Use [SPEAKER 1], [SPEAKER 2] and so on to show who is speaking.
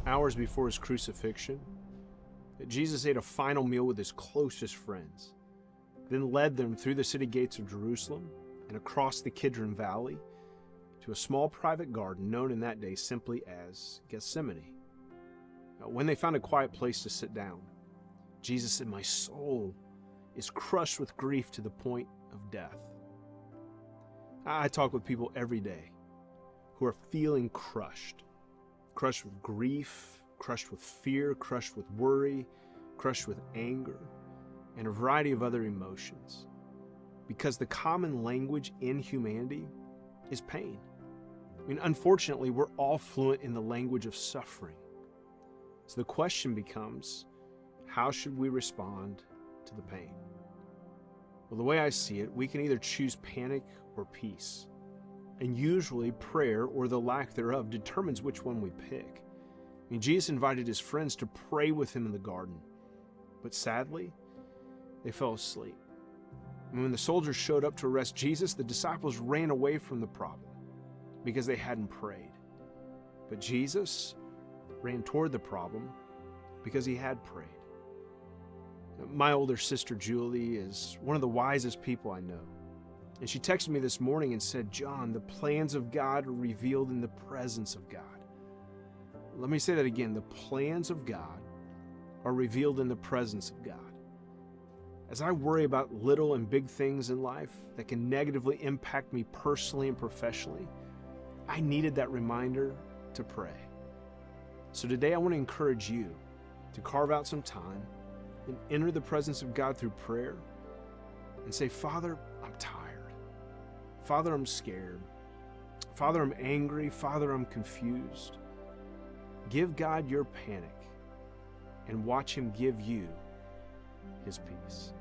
[SPEAKER 1] hours before his crucifixion, that Jesus ate a final meal with his closest friends, then led them through the city gates of Jerusalem and across the Kidron Valley to a small private garden known in that day simply as Gethsemane. Now, when they found a quiet place to sit down, Jesus said, "My soul is crushed with grief to the point of death." I talk with people every day who are feeling crushed with grief, crushed with fear, crushed with worry, crushed with anger, and a variety of other emotions. Because the common language in humanity is pain. I mean, unfortunately, we're all fluent in the language of suffering. So the question becomes, how should we respond to the pain? Well, the way I see it, we can either choose panic or peace. And usually prayer, or the lack thereof, determines which one we pick. I mean, Jesus invited his friends to pray with him in the garden. But sadly, they fell asleep. And when the soldiers showed up to arrest Jesus, the disciples ran away from the problem because they hadn't prayed. But Jesus ran toward the problem because he had prayed. My older sister, Julie, is one of the wisest people I know. And she texted me this morning and said, "John, the plans of God are revealed in the presence of God." Let me say that again. The plans of God are revealed in the presence of God. As I worry about little and big things in life that can negatively impact me personally and professionally, I needed that reminder to pray. So today I want to encourage you to carve out some time and enter the presence of God through prayer and say, "Father, I'm tired. Father, I'm scared. Father, I'm angry. Father, I'm confused." Give God your panic and watch him give you his peace.